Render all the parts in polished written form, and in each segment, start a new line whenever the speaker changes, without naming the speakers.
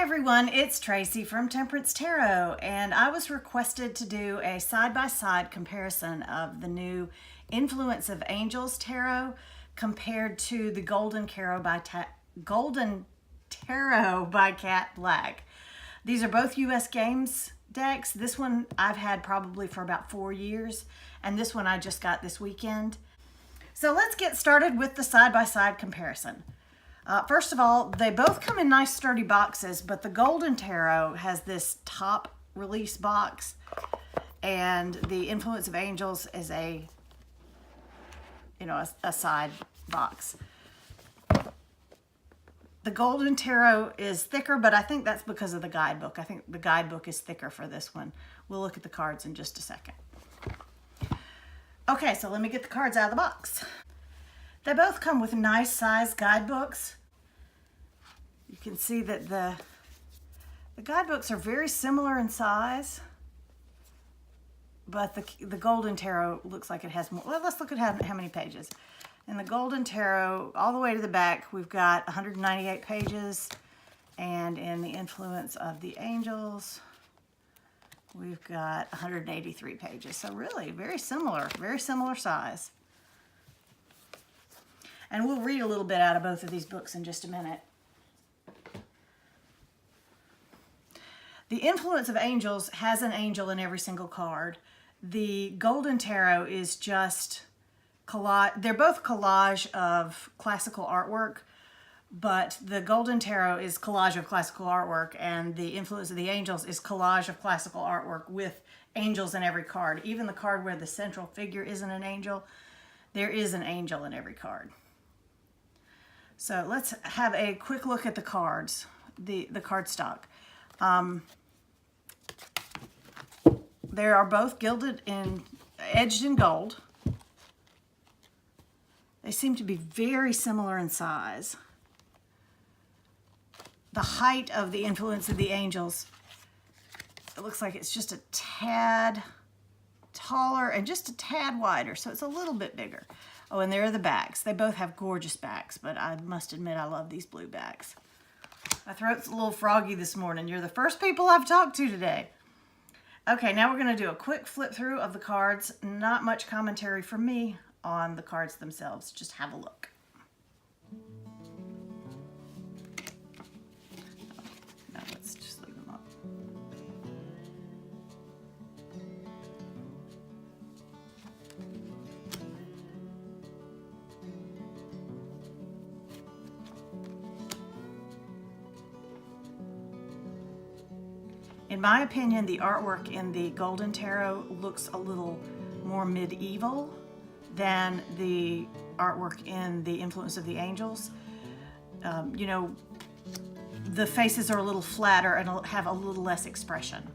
everyone, it's Tracy from Temperance Tarot, and I was requested to do a side-by-side comparison of the new Influence of Angels Tarot compared to the Golden Tarot by Cat Black. These are both US Games decks. This one I've had probably for about 4 years, and this one I just got this weekend. So let's get started with the side-by-side comparison. First of all, they both come in nice sturdy boxes, but the Golden Tarot has this top release box, and the Influence of Angels is a side box. The Golden Tarot is thicker, but I think that's because of the guidebook. I think the guidebook is thicker for this one. We'll look at the cards in just a second. Okay, so let me get the cards out of the box. They both come with nice size guidebooks. You can see that the guidebooks are very similar in size, but the Golden Tarot looks like it has more. Well, let's look at how many pages. In the Golden Tarot, all the way to the back, we've got 198 pages, and in the Influence of the Angels, we've got 183 pages. So really, very similar size. And we'll read a little bit out of both of these books in just a minute. The Influence of Angels has an angel in every single card. The Golden Tarot is just collage. They're both collage of classical artwork, but the Golden Tarot is collage of classical artwork, and the Influence of the Angels is collage of classical artwork with angels in every card. Even the card where the central figure isn't an angel, there is an angel in every card. So let's have a quick look at the cards, the card stock. They are both edged in gold. They seem to be very similar in size. The height of the Influence of the Angels, it looks like it's just a tad taller and just a tad wider, so it's a little bit bigger. Oh, and there are the backs. They both have gorgeous backs, but I must admit I love these blue backs. My throat's a little froggy this morning. You're the first people I've talked to today. Okay, now we're going to do a quick flip through of the cards. Not much commentary from me on the cards themselves. Just have a look. No, let's just leave them up. In my opinion, the artwork in the Golden Tarot looks a little more medieval than the artwork in the Influence of the Angels. The faces are a little flatter and have a little less expression.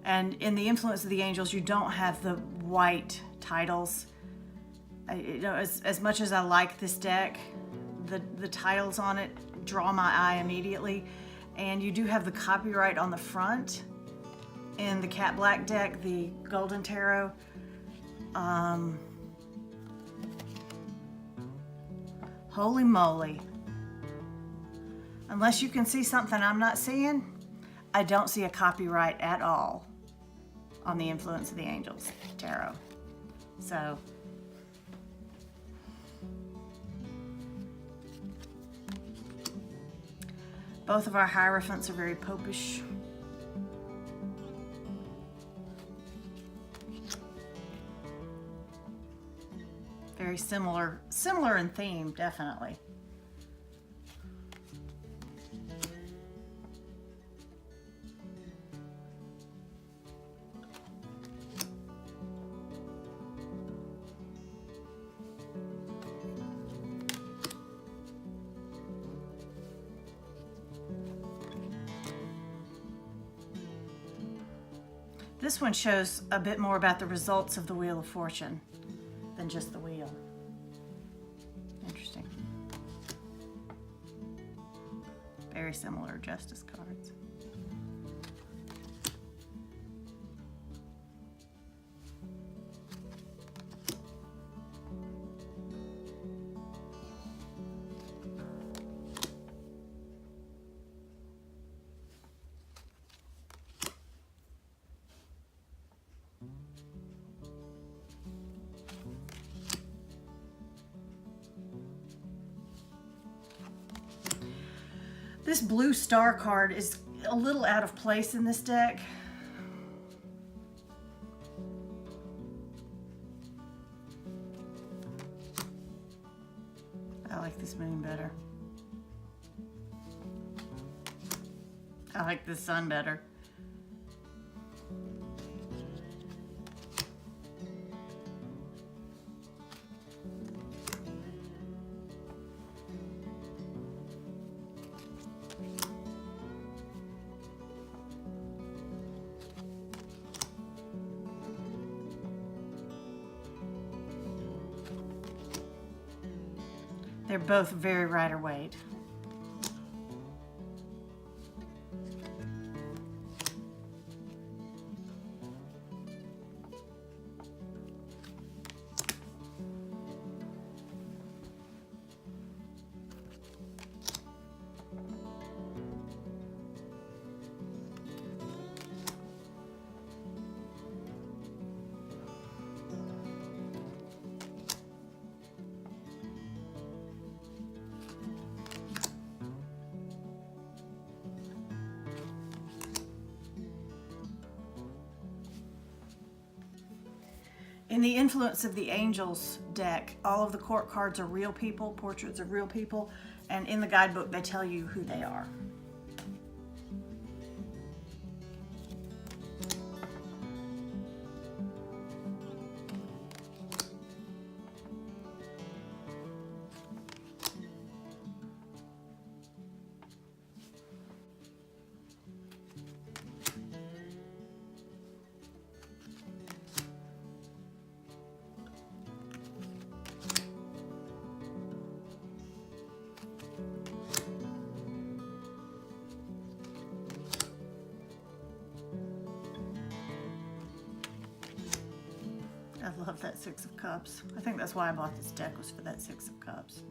And in the Influence of the Angels, you don't have the white titles. As much as I like this deck, the titles on it draw my eye immediately. And you do have the copyright on the front in the Cat Black deck, the Golden Tarot. Holy moly. Unless you can see something I'm not seeing, I don't see a copyright at all on the Influence of the Angels Tarot. So, both of our Hierophants are very popish. Very similar in theme, definitely. This one shows a bit more about the results of the Wheel of Fortune than just the wheel. Interesting. Very similar Justice cards. This blue star card is a little out of place in this deck. I like this moon better. I like the sun better. They're both very Rider-Waite. In the Influence of the Angels deck, all of the court cards are real people, portraits of real people, and in the guidebook they tell you who they are. I love that Six of Cups. I think that's why I bought this deck, was for that Six of Cups.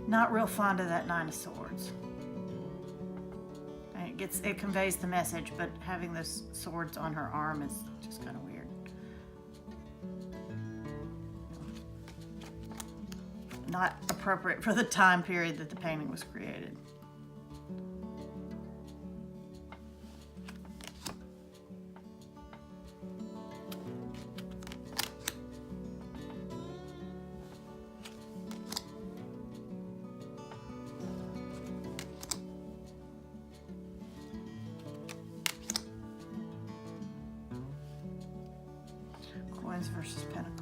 Not real fond of that Nine of Swords. And it conveys the message, but having those swords on her arm is just kind of weird. Not appropriate for the time period that the painting was created. Coins versus Pentacles.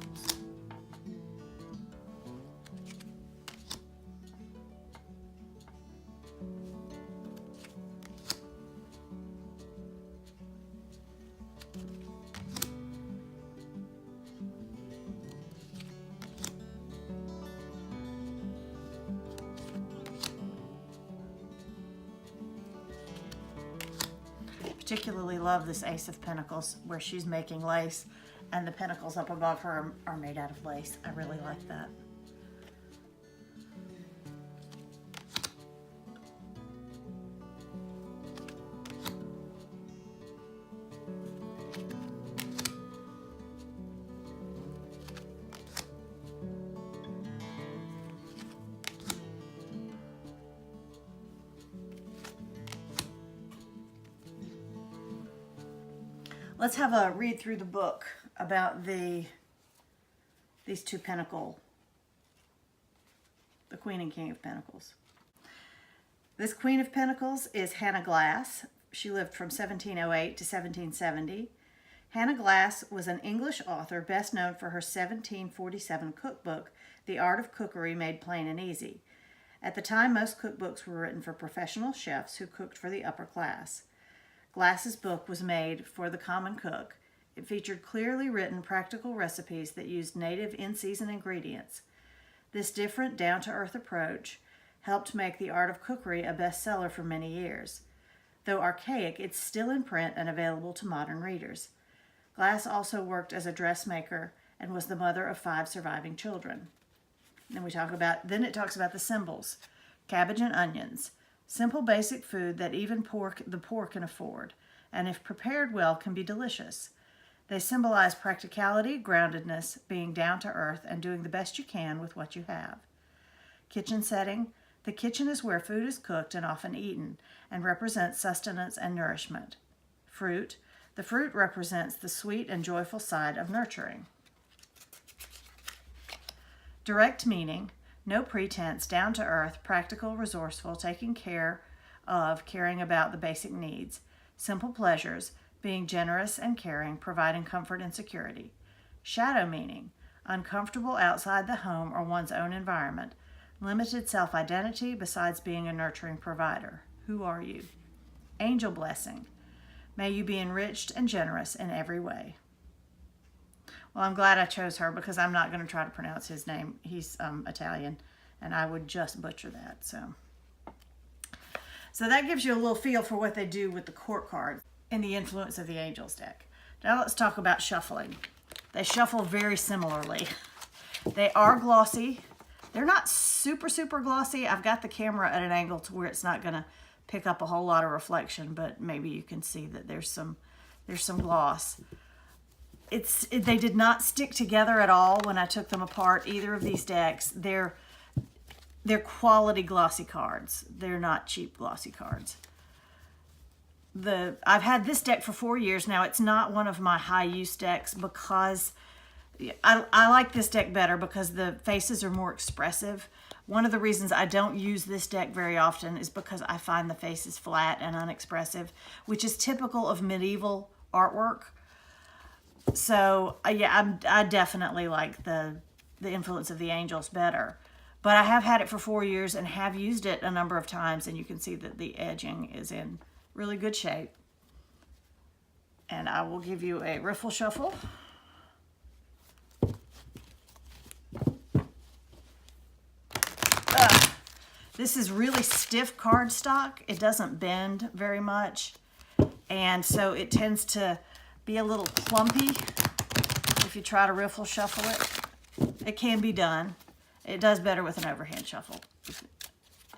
Particularly love this Ace of Pentacles where she's making lace and the pentacles up above her are made out of lace. I really like that. Let's have a read through the book about these two Pentacle, the Queen and King of Pentacles. This Queen of Pentacles is Hannah Glass. She lived from 1708 to 1770. Hannah Glass was an English author best known for her 1747 cookbook, The Art of Cookery Made Plain and Easy. At the time, most cookbooks were written for professional chefs who cooked for the upper class. Glass's book was made for the common cook. It featured clearly written practical recipes that used native in-season ingredients. This different, down-to-earth approach helped make The Art of Cookery a bestseller for many years. Though archaic, it's still in print and available to modern readers. Glass also worked as a dressmaker and was the mother of 5 surviving children. Then it talks about the symbols: cabbage and onions, simple basic food that even the poor can afford, and if prepared well can be delicious. They symbolize practicality, groundedness, being down to earth, and doing the best you can with what you have. Kitchen setting: the kitchen is where food is cooked and often eaten, and represents sustenance and nourishment. Fruit: the fruit represents the sweet and joyful side of nurturing. Direct meaning: no pretense, down to earth, practical, resourceful, taking care of, caring about the basic needs. Simple pleasures: being generous and caring, providing comfort and security. Shadow meaning: uncomfortable outside the home or one's own environment. Limited self-identity besides being a nurturing provider. Who are you? Angel blessing: may you be enriched and generous in every way. Well, I'm glad I chose her because I'm not going to try to pronounce his name. He's Italian, and I would just butcher that. So that gives you a little feel for what they do with the court cards in the Influence of the Angels deck. Now let's talk about shuffling. They shuffle very similarly. They are glossy. They're not super, super glossy. I've got the camera at an angle to where it's not going to pick up a whole lot of reflection, but maybe you can see that there's some gloss. They did not stick together at all when I took them apart, either of these decks. They're quality glossy cards. They're not cheap glossy cards. I've had this deck for 4 years now. It's not one of my high use decks because I like this deck better because the faces are more expressive. One of the reasons I don't use this deck very often is because I find the faces flat and unexpressive, which is typical of medieval artwork. So yeah, I definitely like the Influence of the Angels better. But I have had it for 4 years and have used it a number of times, and you can see that the edging is in really good shape. And I will give you a riffle shuffle. This is really stiff cardstock. It doesn't bend very much, and so it tends to be a little clumpy if you try to riffle shuffle it. It can be done. It does better with an overhand shuffle.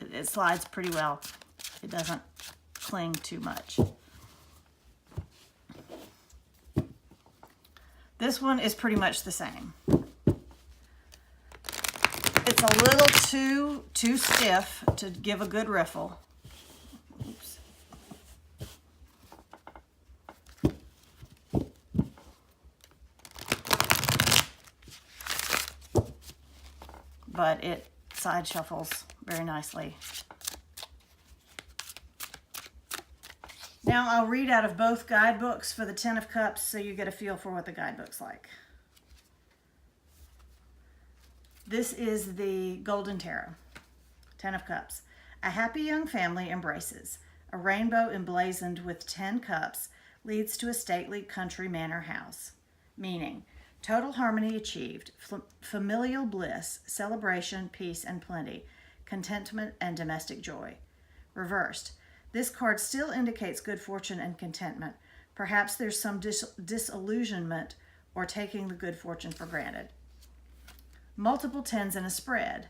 It slides pretty well. It doesn't cling too much. This one is pretty much the same. It's a little too stiff to give a good riffle. Oops. But it side shuffles very nicely. Now I'll read out of both guidebooks for the Ten of Cups so you get a feel for what the guidebook's like. This is the Golden Tarot. Ten of Cups. A happy young family embraces. A rainbow emblazoned with 10 cups leads to a stately country manor house. Meaning: total harmony achieved, familial bliss, celebration, peace, and plenty, contentment, and domestic joy. Reversed. This card still indicates good fortune and contentment. Perhaps there's some disillusionment or taking the good fortune for granted. Multiple tens in a spread.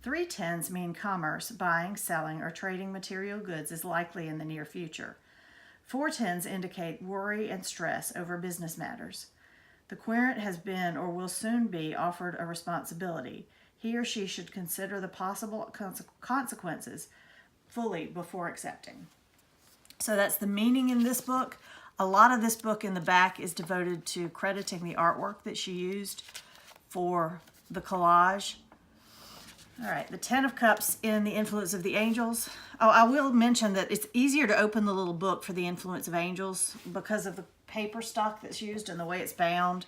3 tens mean commerce, buying, selling, or trading material goods is likely in the near future. 4 tens indicate worry and stress over business matters. The querent has been or will soon be offered a responsibility. He or she should consider the possible consequences fully before accepting. So that's the meaning in this book. A lot of this book in the back is devoted to crediting the artwork that she used for the collage. All right, the Ten of Cups in the Influence of the Angels. Oh, I will mention that it's easier to open the little book for the Influence of Angels because of the paper stock that's used and the way it's bound.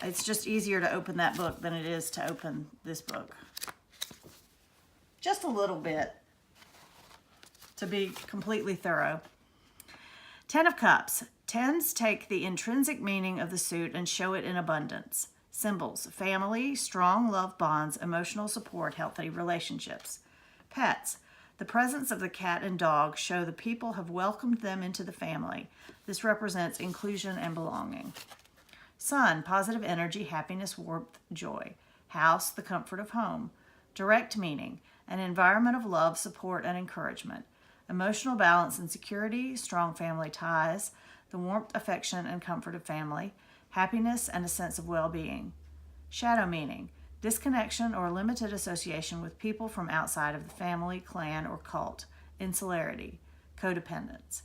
It's just easier to open that book than it is to open this book. Just a little bit to be completely thorough. Ten of Cups. Tens take the intrinsic meaning of the suit and show it in abundance. Symbols: family, strong love bonds, emotional support, healthy relationships. Pets: the presence of the cat and dog show the people have welcomed them into the family. This represents inclusion and belonging. Sun: positive energy, happiness, warmth, joy. House: the comfort of home. Direct meaning: an environment of love, support, and encouragement. Emotional balance and security, strong family ties, the warmth, affection, and comfort of family. Happiness and a sense of well-being. Shadow meaning: disconnection or limited association with people from outside of the family, clan, or cult. Insularity. Codependence.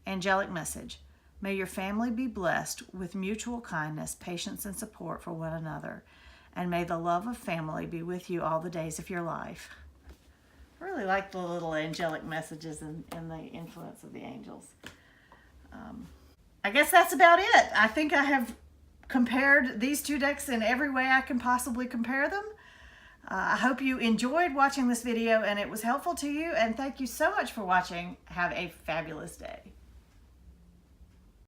Angelic message: may your family be blessed with mutual kindness, patience, and support for one another, and may the love of family be with you all the days of your life. I really like the little angelic messages in the Influence of the Angels. I guess that's about it. I think I have compared these two decks in every way I can possibly compare them. I hope you enjoyed watching this video and it was helpful to you, and thank you so much for watching. Have a fabulous day.